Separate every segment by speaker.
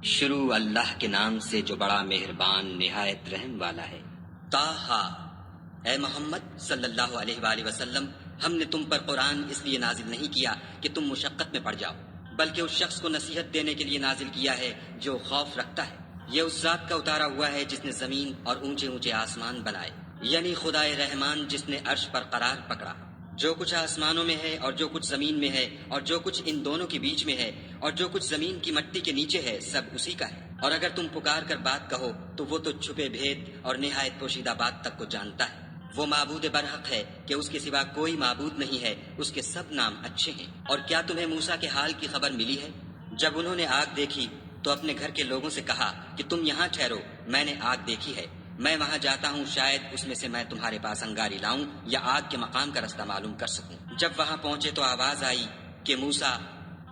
Speaker 1: شروع اللہ کے نام سے جو بڑا مہربان نہایت رحم والا ہے۔ طٰہٰ، اے محمد صلی اللہ علیہ وآلہ وسلم، ہم نے تم پر قرآن اس لیے نازل نہیں کیا کہ تم مشقت میں پڑ جاؤ، بلکہ اس شخص کو نصیحت دینے کے لیے نازل کیا ہے جو خوف رکھتا ہے۔ یہ اس ذات کا اتارا ہوا ہے جس نے زمین اور اونچے اونچے آسمان بنائے، یعنی خدائے رحمان جس نے عرش پر قرار پکڑا۔ جو کچھ آسمانوں میں ہے اور جو کچھ زمین میں ہے اور جو کچھ ان دونوں کے بیچ میں ہے اور جو کچھ زمین کی مٹی کے نیچے ہے، سب اسی کا ہے۔ اور اگر تم پکار کر بات کہو تو وہ تو چھپے بھید اور نہایت پوشیدہ بات تک کو جانتا ہے۔ وہ معبود برحق ہے کہ اس کے سوا کوئی معبود نہیں ہے، اس کے سب نام اچھے ہیں۔ اور کیا تمہیں موسیٰ کے حال کی خبر ملی ہے؟ جب انہوں نے آگ دیکھی تو اپنے گھر کے لوگوں سے کہا کہ تم یہاں ٹھہرو، میں نے آگ دیکھی ہے، میں وہاں جاتا ہوں، شاید اس میں سے میں تمہارے پاس انگاری لاؤں یا آگ کے مقام کا رستہ معلوم کر سکوں۔ جب وہاں پہنچے تو آواز آئی کہ موسیٰ،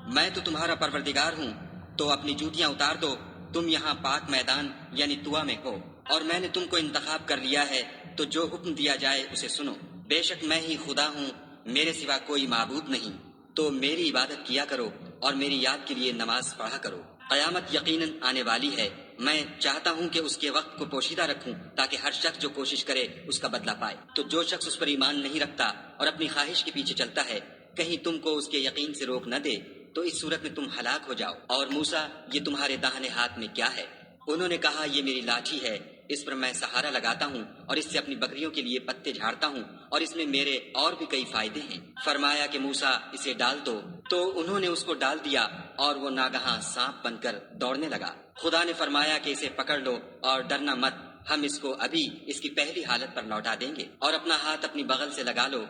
Speaker 1: میں تو تمہارا پروردگار ہوں، تو اپنی جوتیاں اتار دو، تم یہاں پاک میدان یعنی طویٰ میں ہو، اور میں نے تم کو انتخاب کر لیا ہے، تو جو حکم دیا جائے اسے سنو۔ بے شک میں ہی خدا ہوں، میرے سوا کوئی معبود نہیں، تو میری عبادت کیا کرو اور میری یاد کے لیے نماز پڑھا کرو۔ قیامت یقیناً آنے والی ہے، میں چاہتا ہوں کہ اس کے وقت کو پوشیدہ رکھوں تاکہ ہر شخص جو کوشش کرے اس کا بدلہ پائے۔ تو جو شخص اس پر ایمان نہیں رکھتا اور اپنی خواہش کے پیچھے چلتا ہے، کہیں تم کو اس کے یقین سے روک نہ دے، تو اس صورت میں تم ہلاک ہو جاؤ۔ اور موسیٰ، یہ تمہارے داہنے ہاتھ میں کیا ہے؟ انہوں نے کہا، یہ میری لاٹھی ہے، اس پر میں سہارا لگاتا ہوں اور اس سے اپنی بکریوں کے لیے پتے جھاڑتا ہوں، اور اس میں میرے اور بھی کئی فائدے ہیں۔ فرمایا کہ موسیٰ، اسے ڈال دو، تو انہوں نے اس کو ڈال دیا اور وہ ناگہاں سانپ بن کر دوڑنے لگا۔ خدا نے فرمایا کہ اسے پکڑ لو اور ڈرنا مت، ہم اس کو ابھی اس کی پہلی حالت پر لوٹا دیں گے، اور اپنا ہاتھ اپنی بغل سے لگا لو،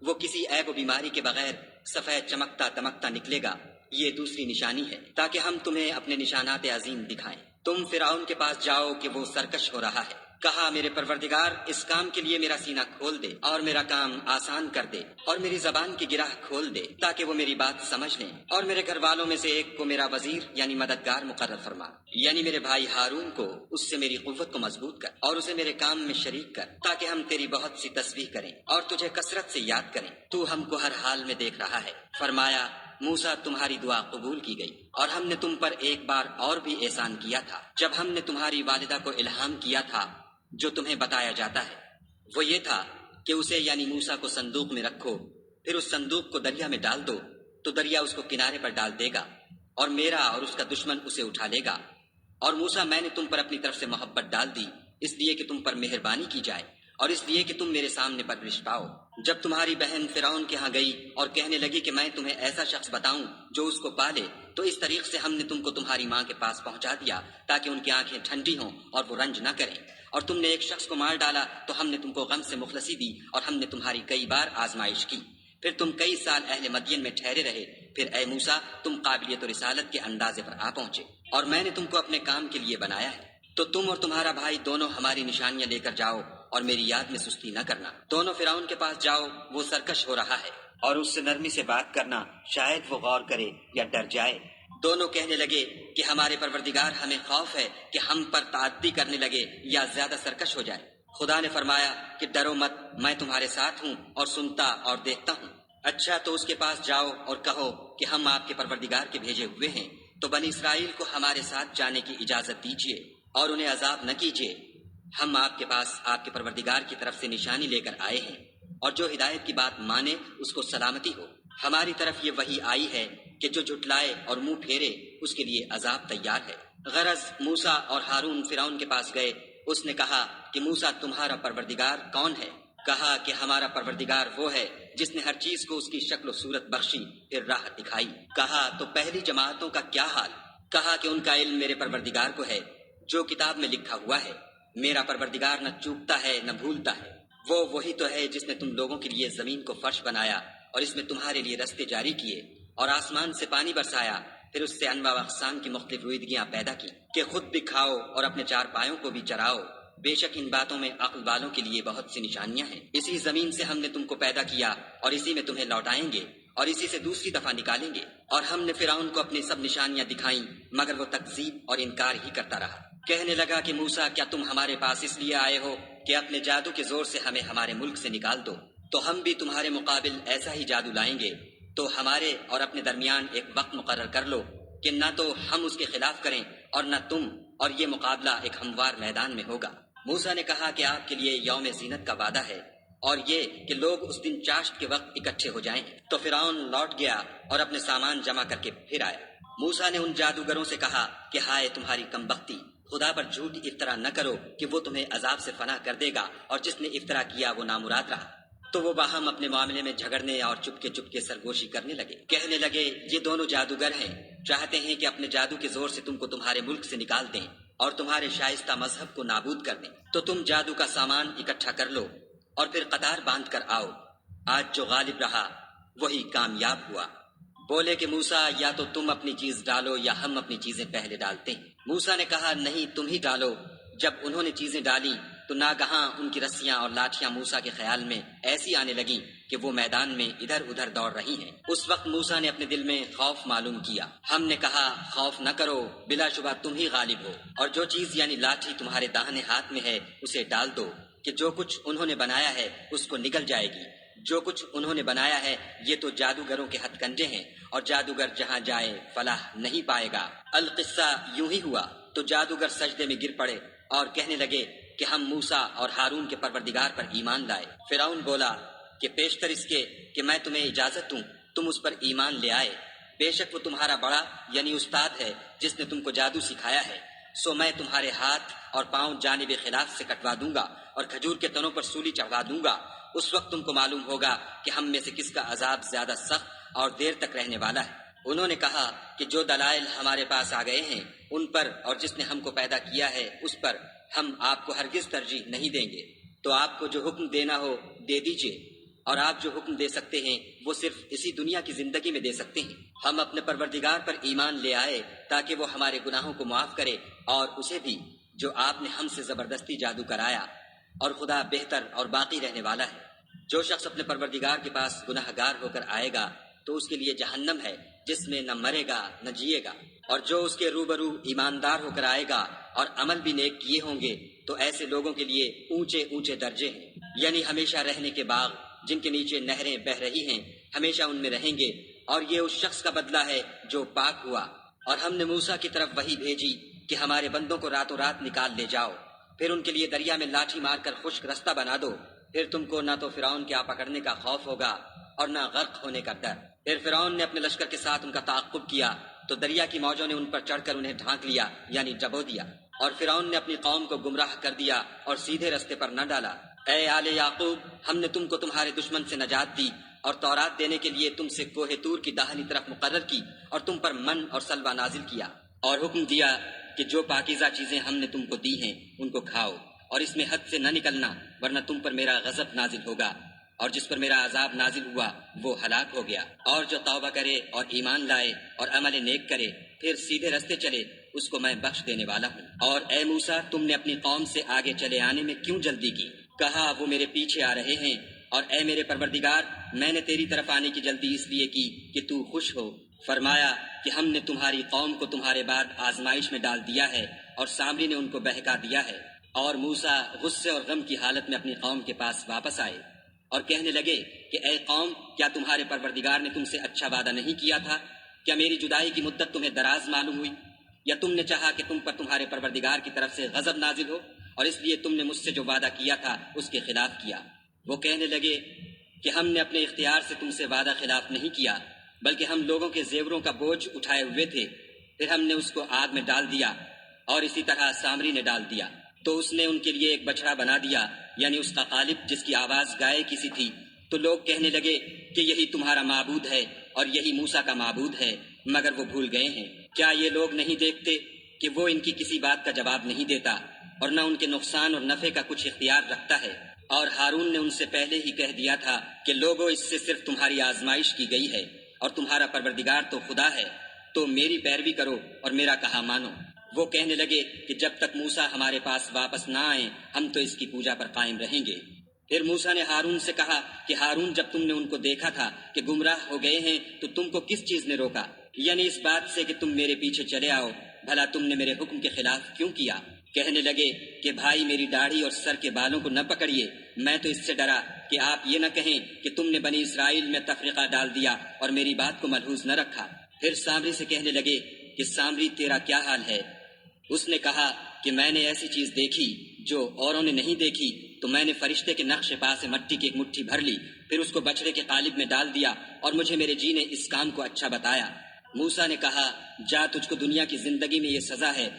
Speaker 1: وہ کسی عیب و بیماری کے بغیر سفید چمکتا دمکتا نکلے گا۔ یہ دوسری نشانی ہے تاکہ ہم تمہیں اپنے نشانات عظیم دکھائیں۔ تم فرعون کے پاس جاؤ کہ وہ سرکش ہو رہا ہے۔ کہا، میرے پروردگار، اس کام کے لیے میرا سینہ کھول دے اور میرا کام آسان کر دے، اور میری زبان کی گرہ کھول دے تاکہ وہ میری بات سمجھ لیں، اور میرے گھر والوں میں سے ایک کو میرا وزیر یعنی مددگار مقرر فرما، یعنی میرے بھائی ہارون کو، اس سے میری قوت کو مضبوط کر اور اسے میرے کام میں شریک کر، تاکہ ہم تیری بہت سی تسبیح کریں اور تجھے کثرت سے یاد کریں، تو ہم کو ہر حال میں دیکھ رہا ہے۔ فرمایا، موسیٰ، تمہاری دعا قبول کی گئی، اور ہم نے تم پر ایک بار اور بھی احسان کیا تھا، جب ہم نے تمہاری والدہ کو الہام کیا تھا جو تمہیں بتایا جاتا ہے۔ وہ یہ تھا کہ اسے یعنی موسیٰ کو صندوق میں رکھو، پھر اس صندوق کو دریا میں ڈال دو، تو دریا اس کو کنارے پر ڈال دے گا، اور میرا اور اس کا دشمن اسے اٹھا لے گا۔ اور موسیٰ، میں نے تم پر اپنی طرف سے محبت ڈال دی، اس لیے کہ تم پر مہربانی کی جائے اور اس لیے کہ تم میرے سامنے پرورش پاؤ۔ جب تمہاری بہن فرعون کے ہاں گئی اور کہنے لگی کہ میں تمہیں ایسا شخص بتاؤں جو اس کو پالے، تو اس طریق سے ہم نے تم کو تمہاری ماں کے پاس پہنچا دیا تاکہ ان کی آنکھیں ٹھنڈی ہوں اور وہ رنج نہ کریں۔ اور تم نے ایک شخص کو مار ڈالا تو ہم نے تم کو غم سے مخلصی دی، اور ہم نے تمہاری کئی بار آزمائش کی، پھر تم کئی سال اہل مدین میں ٹھہرے رہے، پھر اے موسیٰ، تم قابلیت و رسالت کے اندازے پر آ پہنچے، اور میں نے تم کو اپنے کام کے لیے بنایا ہے، تو تم اور تمہارا بھائی دونوں ہماری نشانیاں لے کر جاؤ اور میری یاد میں سستی نہ کرنا۔ دونوں فرعون کے پاس جاؤ، وہ سرکش ہو رہا ہے، اور اس سے نرمی سے بات کرنا، شاید وہ غور کرے یا ڈر جائے۔ دونوں کہنے لگے کہ ہمارے پروردگار، ہمیں خوف ہے کہ ہم پر تعدی کرنے لگے یا زیادہ سرکش ہو جائے۔ خدا نے فرمایا کہ ڈرو مت، میں تمہارے ساتھ ہوں اور سنتا اور دیکھتا ہوں۔ اچھا، تو اس کے پاس جاؤ اور کہو کہ ہم آپ کے پروردگار کے بھیجے ہوئے ہیں، تو بنی اسرائیل کو ہمارے ساتھ جانے کی اجازت دیجیے اور انہیں عذاب نہ کیجیے۔ ہم آپ کے پاس آپ کے پروردگار کی طرف سے نشانی لے کر آئے ہیں، اور جو ہدایت کی بات مانے اس کو سلامتی ہو۔ ہماری طرف یہ وحی آئی ہے کہ جو جھٹلائے اور منہ پھیرے اس کے لیے عذاب تیار ہے۔ غرض موسیٰ اور ہارون فرعون کے پاس گئے، اس نے کہا کہ موسیٰ، تمہارا پروردگار کون ہے؟ کہا کہ ہمارا پروردگار وہ ہے جس نے ہر چیز کو اس کی شکل و صورت بخشی، پھر راہ دکھائی۔ کہا، تو پہلی جماعتوں کا کیا حال؟ کہا کہ ان کا علم میرے پروردگار کو ہے جو کتاب میں لکھا ہوا ہے۔ میرا پروردگار نہ چوکتا ہے نہ بھولتا ہے، وہ وہی تو ہے جس نے تم لوگوں کے لیے زمین کو فرش بنایا اور اس میں تمہارے لیے رستے جاری کیے، اور آسمان سے پانی برسایا، پھر اس سے انواع و اقسام کی مختلف رویدگیاں پیدا کی کہ خود بھی کھاؤ اور اپنے چار پایوں کو بھی چراؤ۔ بے شک ان باتوں میں عقل والوں کے لیے بہت سی نشانیاں ہیں۔ اسی زمین سے ہم نے تم کو پیدا کیا اور اسی میں تمہیں لوٹائیں گے اور اسی سے دوسری دفعہ نکالیں گے۔ اور ہم نے فرعون کو اپنی سب نشانیاں دکھائیں، مگر وہ تکذیب اور انکار ہی کرتا رہا۔ کہنے لگا کہ موسیٰ، کیا تم ہمارے پاس اس لیے آئے ہو کہ اپنے جادو کے زور سے ہمیں ہمارے ملک سے نکال دو؟ تو ہم بھی تمہارے مقابل ایسا ہی جادو لائیں گے، تو ہمارے اور اپنے درمیان ایک وقت مقرر کر لو کہ نہ تو ہم اس کے خلاف کریں اور نہ تم، اور یہ مقابلہ ایک ہموار میدان میں ہوگا۔ موسیٰ نے کہا کہ آپ کے لیے یوم زینت کا وعدہ ہے، اور یہ کہ لوگ اس دن چاشت کے وقت اکٹھے ہو جائیں۔ تو فرعون لوٹ گیا اور اپنے سامان جمع کر کے پھر آیا۔ موسیٰ نے ان جادوگروں سے کہا کہ ہائے تمہاری کمبختی، خدا پر جھوٹ افطرا نہ کرو کہ وہ تمہیں عذاب سے فنا کر دے گا، اور جس نے افطرا کیا وہ نامراد رہا۔ تو وہ باہم اپنے معاملے میں جھگڑنے اور چپکے سرگوشی کرنے لگے، کہنے لگے یہ دونوں جادوگر ہیں، چاہتے ہیں کہ اپنے جادو کے زور سے تم کو تمہارے ملک سے نکال دیں اور تمہارے شائستہ مذہب کو نابود کر دیں۔ تو تم جادو کا سامان اکٹھا کر لو اور پھر قطار باندھ کر آؤ، آج جو غالب رہا وہی کامیاب ہوا۔ بولے کہ موسیٰ یا تو تم اپنی چیز ڈالو یا ہم اپنی چیزیں پہلے ڈالتے ہیں۔ موسیٰ نے کہا نہیں تم ہی ڈالو۔ جب انہوں نے چیزیں ڈالی تو ناگہاں ان کی رسیاں اور لاٹھیاں موسیٰ کے خیال میں ایسی آنے لگیں کہ وہ میدان میں ادھر ادھر دوڑ رہی ہیں۔ اس وقت موسیٰ نے اپنے دل میں خوف معلوم کیا۔ ہم نے کہا خوف نہ کرو، بلا شبہ تم ہی غالب ہو، اور جو چیز یعنی لاٹھی تمہارے داہنے ہاتھ میں ہے اسے ڈال دو کہ جو کچھ انہوں نے بنایا ہے اس کو نگل جائے گی۔ جو کچھ انہوں نے بنایا ہے یہ تو جادوگروں کے ہتھ کنڈے ہیں، اور جادوگر جہاں جائے فلاح نہیں پائے گا۔ القصہ یوں ہی ہوا تو جادوگر سجدے میں گر پڑے اور کہنے لگے کہ ہم موسیٰ اور ہارون کے پروردگار پر ایمان لائے۔ فرعون بولا کہ پیشتر اس کے کہ میں تمہیں اجازت دوں تم اس پر ایمان لے آئے، بے شک وہ تمہارا بڑا یعنی استاد ہے جس نے تم کو جادو سکھایا ہے، سو میں تمہارے ہاتھ اور پاؤں جانب خلاف سے کٹوا دوں گا اور کھجور کے تنوں پر سولی چڑھوا دوں گا۔ اس وقت تم کو معلوم ہوگا کہ ہم میں سے کس کا عذاب زیادہ سخت اور دیر تک رہنے والا ہے۔ انہوں نے کہا کہ جو دلائل ہمارے پاس آ گئے ہیں ان پر اور جس نے ہم کو پیدا کیا ہے اس پر ہم آپ کو ہرگز ترجیح نہیں دیں گے، تو آپ کو جو حکم دینا ہو دے دیجئے، اور آپ جو حکم دے سکتے ہیں وہ صرف اسی دنیا کی زندگی میں دے سکتے ہیں۔ ہم اپنے پروردگار پر ایمان لے آئے تاکہ وہ ہمارے گناہوں کو معاف کرے اور اسے بھی جو آپ نے ہم سے زبردستی جادو کرایا، اور خدا بہتر اور باقی رہنے والا ہے۔ جو شخص اپنے پروردگار کے پاس گناہ گار ہو کر آئے گا تو اس کے لیے جہنم ہے جس میں نہ مرے گا نہ جیے گا، اور جو اس کے روبرو ایماندار ہو کر آئے گا اور عمل بھی نیک کیے ہوں گے تو ایسے لوگوں کے لیے اونچے اونچے درجے ہیں، یعنی ہمیشہ رہنے کے باغ جن کے نیچے نہریں بہ رہی ہیں، ہمیشہ ان میں رہیں گے، اور یہ اس شخص کا بدلہ ہے جو پاک ہوا۔ اور ہم نے موسیٰ کی طرف وحی بھیجی کہ ہمارے بندوں کو راتوں رات نکال لے جاؤ، پھر ان کے لیے دریا میں لاٹھی مار کر خشک رستہ بنا دو، پھر تم کو نہ تو فرعون کے آ پکڑنے کا خوف ہوگا اور نہ غرق ہونے کا ڈر۔ پھر فرعون نے اپنے لشکر کے ساتھ ان کا تعاقب کیا تو دریا کی موجوں نے ان پر چڑھ کر انہیں ڈھانک لیا یعنی ڈبو دیا، اور فرعون نے اپنی قوم کو گمراہ کر دیا اور سیدھے رستے پر نہ ڈالا۔ اے آل یعقوب، ہم نے تم کو تمہارے دشمن سے نجات دی اور تورات دینے کے لیے تم سے کوہ طور کی داہنی طرف مقرر کی، اور تم پر من اور سلوہ نازل کیا، اور حکم دیا کہ جو پاکیزہ چیزیں ہم نے تم کو دی ہیں ان کو کھاؤ، اور اس میں حد سے نہ نکلنا ورنہ تم پر میرا غضب نازل ہوگا، اور جس پر میرا عذاب نازل ہوا وہ ہلاک ہو گیا۔ اور جو توبہ کرے اور ایمان لائے اور عمل نیک کرے پھر سیدھے رستے چلے اس کو میں بخش دینے والا ہوں۔ اور اے موسیٰ، تم نے اپنی قوم سے آگے چلے آنے میں کیوں جلدی کی؟ کہا وہ میرے پیچھے آ رہے ہیں، اور اے میرے پروردگار میں نے تیری طرف آنے کی جلدی اس لیے کی کہ تو خوش ہو۔ فرمایا کہ ہم نے تمہاری قوم کو تمہارے بعد آزمائش میں ڈال دیا ہے اور سامری نے ان کو بہکا دیا ہے۔ اور موسیٰ غصے اور غم کی حالت میں اپنی قوم کے پاس واپس آئے اور کہنے لگے کہ اے قوم، کیا تمہارے پروردگار نے تم سے اچھا وعدہ نہیں کیا تھا؟ کیا میری جدائی کی مدت تمہیں دراز معلوم ہوئی؟ یا تم نے چاہا کہ تم پر تمہارے پروردگار کی طرف سے غضب نازل ہو اور اس لیے تم نے مجھ سے جو وعدہ کیا تھا اس کے خلاف کیا؟ وہ کہنے لگے کہ ہم نے اپنے اختیار سے تم سے وعدہ خلاف نہیں کیا، بلکہ ہم لوگوں کے زیوروں کا بوجھ اٹھائے ہوئے تھے، پھر ہم نے اس کو آگ میں ڈال دیا، اور اسی طرح سامری نے ڈال دیا۔ تو اس نے ان کے لیے ایک بچڑا بنا دیا یعنی اس کا قالب جس کی آواز گائے کی سی تھی، تو لوگ کہنے لگے کہ یہی تمہارا معبود ہے اور یہی موسیٰ کا معبود ہے، مگر وہ بھول گئے ہیں۔ کیا یہ لوگ نہیں دیکھتے کہ وہ ان کی کسی بات کا جواب نہیں دیتا اور نہ ان کے نقصان اور نفع کا کچھ اختیار رکھتا ہے؟ اور ہارون نے ان سے پہلے ہی کہہ دیا تھا کہ لوگوں، اس سے صرف تمہاری آزمائش کی گئی ہے اور تمہارا پروردگار تو خدا ہے، تو میری پیروی کرو اور میرا کہا مانو۔ وہ کہنے لگے کہ جب تک موسیٰ ہمارے پاس واپس نہ آئیں ہم تو اس کی پوجا پر قائم رہیں گے۔ پھر موسیٰ نے ہارون سے کہا کہ ہارون، جب تم نے ان کو دیکھا تھا کہ گمراہ ہو گئے ہیں تو تم کو کس چیز نے روکا؟ یعنی اس بات سے کہ تم میرے پیچھے چلے آؤ، بھلا تم نے میرے حکم کے خلاف کیوں کیا؟ کہنے لگے کہ بھائی، میری داڑھی اور سر کے بالوں کو نہ پکڑیے، میں تو اس سے ڈرا کہ آپ یہ نہ کہیں کہ تم نے بنی اسرائیل میں تفرقہ ڈال دیا اور میری بات کو ملحوظ نہ رکھا۔ پھر سامری سے کہنے لگے کہ سامری، تیرا کیا حال ہے؟ اس نے کہا کہ میں نے ایسی چیز دیکھی جو اوروں نے نہیں دیکھی، تو میں نے فرشتے کے نقش پا سے مٹی کی ایک مٹھی بھر لی، پھر اس کو بچڑے کے قالب میں ڈال دیا، اور مجھے میرے جی نے اس کام کو اچھا بتایا۔ موسیٰ نے کہا، جا، تجھ کو دنیا کی زندگی میں یہ سزا ہے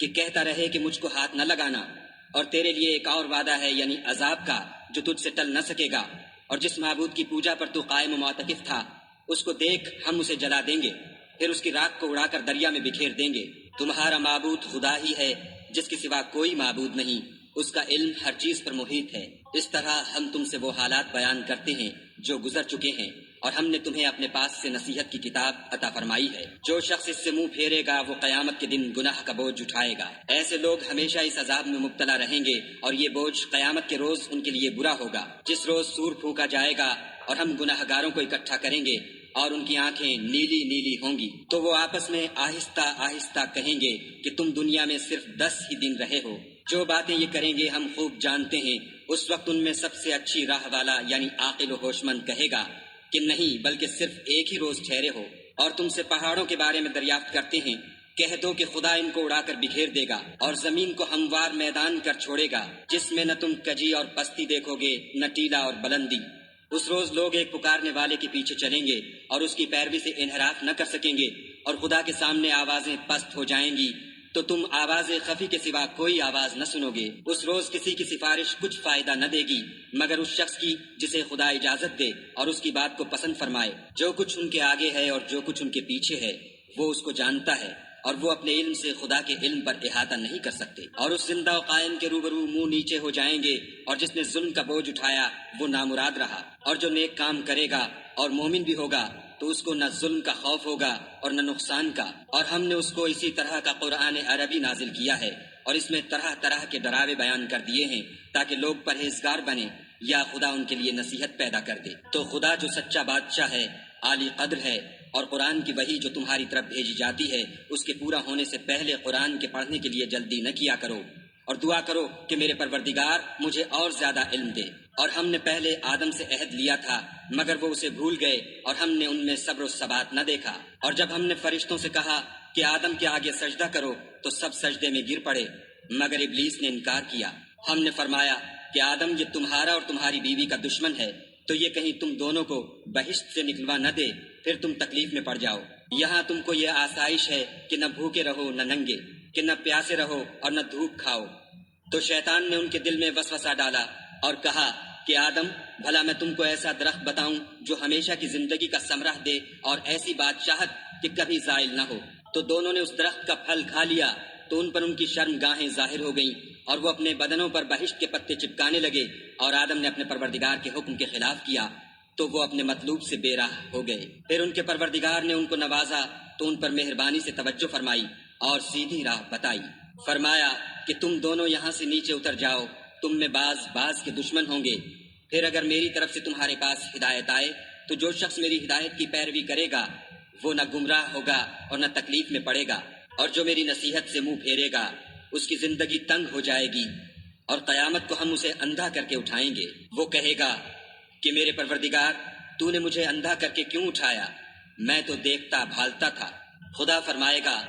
Speaker 1: کہ کہتا رہے کہ مجھ کو ہاتھ نہ لگانا، اور تیرے لیے ایک اور وعدہ ہے، یعنی عذاب کا، جو تجھ سے ٹل نہ سکے گا، اور جس معبود کی پوجا پر تو قائم و معتکف تھا اس کو دیکھ، ہم اسے جلا دیں گے، پھر اس کی راکھ کو اڑا کر دریا میں بکھیر دیں گے۔ تمہارا معبود خدا ہی ہے جس کے سوا کوئی معبود نہیں، اس کا علم ہر چیز پر محیط ہے۔ اس طرح ہم تم سے وہ حالات بیان کرتے ہیں جو گزر چکے ہیں، اور ہم نے تمہیں اپنے پاس سے نصیحت کی کتاب عطا فرمائی ہے۔ جو شخص اس سے منہ پھیرے گا وہ قیامت کے دن گناہ کا بوجھ اٹھائے گا۔ ایسے لوگ ہمیشہ اس عذاب میں مبتلا رہیں گے، اور یہ بوجھ قیامت کے روز ان کے لیے برا ہوگا، جس روز سور پھونکا جائے گا اور ہم گناہ گاروں کو اکٹھا کریں گے اور ان کی آنکھیں نیلی نیلی ہوں گی، تو وہ آپس میں آہستہ آہستہ کہیں گے کہ تم دنیا میں صرف 10 ہی دن رہے ہو۔ جو باتیں یہ کریں گے ہم خوب جانتے ہیں۔ اس وقت ان میں سب سے اچھی راہ والا یعنی عاقل و ہوش مند کہے گا کہ نہیں، بلکہ صرف ایک ہی روز ٹھہرے ہو۔ اور تم سے پہاڑوں کے بارے میں دریافت کرتے ہیں، کہہ دو کہ خدا ان کو اڑا کر بکھیر دے گا، اور زمین کو ہموار میدان کر چھوڑے گا، جس میں نہ تم کجی اور پستی دیکھو گے، نہ ٹیلا اور بلندی۔ اس روز لوگ ایک پکارنے والے کے پیچھے چلیں گے اور اس کی پیروی سے انحراف نہ کر سکیں گے، اور خدا کے سامنے آوازیں پست ہو جائیں گی تو تم آواز خفی کے سوا کوئی آواز نہ سنو گے۔ اس روز کسی کی سفارش کچھ فائدہ نہ دے گی مگر اس شخص کی جسے خدا اجازت دے اور اس کی بات کو پسند فرمائے۔ جو کچھ ان کے آگے ہے اور جو کچھ ان کے پیچھے ہے وہ اس کو جانتا ہے، اور وہ اپنے علم سے خدا کے علم پر احاطہ نہیں کر سکتے۔ اور اس زندہ و قائم کے روبرو منہ نیچے ہو جائیں گے، اور جس نے ظلم کا بوجھ اٹھایا وہ نامراد رہا، اور جو نیک کام کرے گا اور مومن بھی ہوگا تو اس کو نہ ظلم کا خوف ہوگا اور نہ نقصان کا۔ اور ہم نے اس کو اسی طرح کا قرآن عربی نازل کیا ہے، اور اس میں طرح طرح کے ڈراوے بیان کر دیے ہیں تاکہ لوگ پرہیزگار بنیں یا خدا ان کے لیے نصیحت پیدا کر دے۔ تو خدا جو سچا بادشاہ ہے، عالی قدر ہے، اور قرآن کی وحی جو تمہاری طرف بھیجی جاتی ہے اس کے پورا ہونے سے پہلے قرآن کے پڑھنے کے لیے جلدی نہ کیا کرو، اور دعا کرو کہ میرے پروردگار مجھے اور زیادہ علم دے۔ اور ہم نے پہلے آدم سے عہد لیا تھا مگر وہ اسے بھول گئے، اور ہم نے ان میں صبر و ثبات نہ دیکھا۔ اور جب ہم نے فرشتوں سے کہا کہ آدم کے آگے سجدہ کرو تو سب سجدے میں گر پڑے مگر ابلیس نے انکار کیا۔ ہم نے فرمایا کہ آدم، یہ تمہارا اور تمہاری بیوی کا دشمن ہے، تو یہ کہیں تم دونوں کو بہشت سے نکلوا نہ دے، پھر تم تکلیف میں پڑ جاؤ۔ یہاں تم کو یہ آسائش ہے کہ نہ بھوکے رہو نہ ننگے، کہ نہ پیاسے رہو اور نہ دھوپ کھاؤ۔ تو شیطان نے ان کے دل میں وسوسہ ڈالا اور کہا کہ آدم، بھلا میں تم کو ایسا درخت بتاؤں جو ہمیشہ کی زندگی کا ثمرہ دے اور ایسی بادشاہت کہ کبھی زائل نہ ہو۔ تو دونوں نے اس درخت کا پھل کھا لیا تو ان پر ان کی شرم گاہیں ظاہر ہو گئیں، اور وہ اپنے بدنوں پر بہشت کے پتے چپکانے لگے، اور آدم نے اپنے پروردگار کے حکم کے خلاف کیا تو وہ اپنے مطلوب سے بے راہ ہو گئے۔ پھر ان کے پروردگار نے ان کو نوازا تو ان پر مہربانی سے توجہ فرمائی اور سیدھی راہ بتائی۔ فرمایا کہ تم دونوں یہاں سے نیچے اتر جاؤ، تم میں بعض کے دشمن ہوں گے۔ پھر اگر میری طرف سے تمہارے پاس ہدایت آئے تو جو شخص میری ہدایت کی پیروی کرے گا وہ نہ گمراہ ہوگا اور نہ تکلیف میں پڑے گا، اور جو میری نصیحت سے منہ پھیرے گا اس کی زندگی تنگ ہو جائے گی، اور قیامت کو ہم اسے اندھا کر کے اٹھائیں گے۔ وہ کہے گا کہ میرے پروردگار، تو نے مجھے اندھا کر کے کیوں اٹھایا؟ میں تو دیکھتا بھالتا تھا۔ خدا فرمائے گا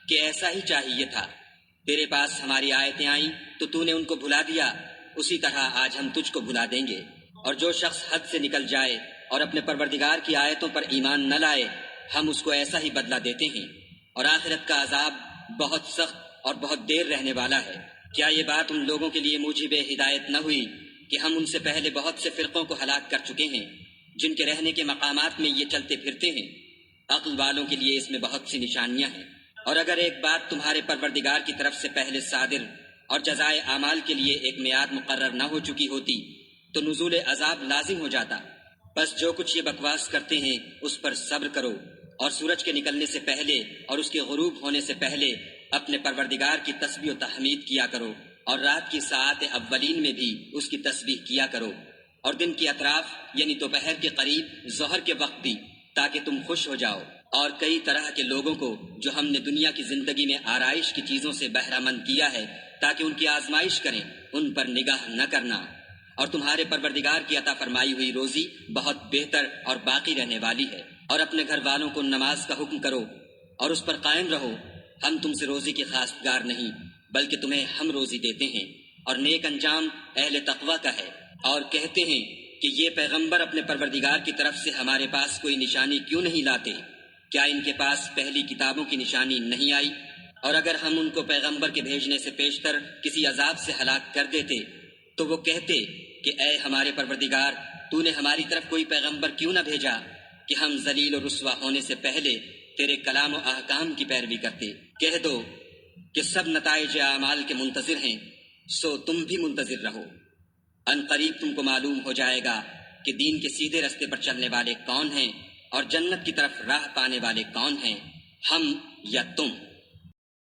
Speaker 1: کہ ایسا ہی چاہیے تھا، تیرے پاس ہماری آیتیں آئیں تو نے ان کو بھلا دیا، اسی طرح آج ہم تجھ کو بھلا دیں گے۔ اور جو شخص حد سے نکل جائے اور اپنے پروردگار کی آیتوں پر ایمان نہ لائے ہم اس کو ایسا ہی بدلہ دیتے ہیں، اور آخرت کا عذاب بہت سخت اور بہت دیر رہنے والا ہے۔ کیا یہ بات ان لوگوں کے لیے موجب ہدایت نہ ہوئی کہ ہم ان سے پہلے بہت سے فرقوں کو ہلاک کر چکے ہیں جن کے رہنے کے مقامات میں یہ چلتے پھرتے ہیں؟ عقل والوں کے لیے اس میں بہت سی نشانیاں ہیں۔ اور اگر ایک بات تمہارے پروردگار کی طرف سے پہلے صادر اور جزائے اعمال کے لیے ایک میعاد مقرر نہ ہو چکی ہوتی تو نزول عذاب لازم ہو جاتا۔ بس جو کچھ یہ بکواس کرتے ہیں اس پر صبر کرو، اور سورج کے نکلنے سے پہلے اور اس کے غروب ہونے سے پہلے اپنے پروردگار کی تسبیح و تحمید کیا کرو، اور رات کی ساعت اولین میں بھی اس کی تسبیح کیا کرو، اور دن کی اطراف یعنی دوپہر کے قریب ظہر کے وقت بھی، تاکہ تم خوش ہو جاؤ۔ اور کئی طرح کے لوگوں کو جو ہم نے دنیا کی زندگی میں آرائش کی چیزوں سے بہرہ مند کیا ہے تاکہ ان کی آزمائش کریں، ان پر نگاہ نہ کرنا۔ اور تمہارے پروردگار کی عطا فرمائی ہوئی روزی بہت بہتر اور باقی رہنے والی ہے۔ اور اپنے گھر والوں کو نماز کا حکم کرو اور اس پر قائم رہو، ہم تم سے روزی کی خواستگار نہیں بلکہ تمہیں ہم روزی دیتے ہیں، اور نیک انجام اہل تقوی کا ہے۔ اور کہتے ہیں کہ یہ پیغمبر اپنے پروردگار کی طرف سے ہمارے پاس کوئی نشانی کیوں نہیں لاتے؟ کیا ان کے پاس پہلی کتابوں کی نشانی نہیں آئی؟ اور اگر ہم ان کو پیغمبر کے بھیجنے سے پیشتر کسی عذاب سے ہلاک کر دیتے تو وہ کہتے کہ اے ہمارے پروردگار، تو نے ہماری طرف کوئی پیغمبر کیوں نہ بھیجا کہ ہم ذلیل و رسوا ہونے سے پہلے تیرے کلام و احکام کی پیروی کرتے۔ کہہ دو کہ سب نتائج اعمال کے منتظر ہیں، سو تم بھی منتظر رہو۔ ان قریب تم کو معلوم ہو جائے گا کہ دین کے سیدھے رستے پر چلنے والے کون ہیں اور جنت کی طرف راہ پانے والے کون ہیں، ہم یا تم۔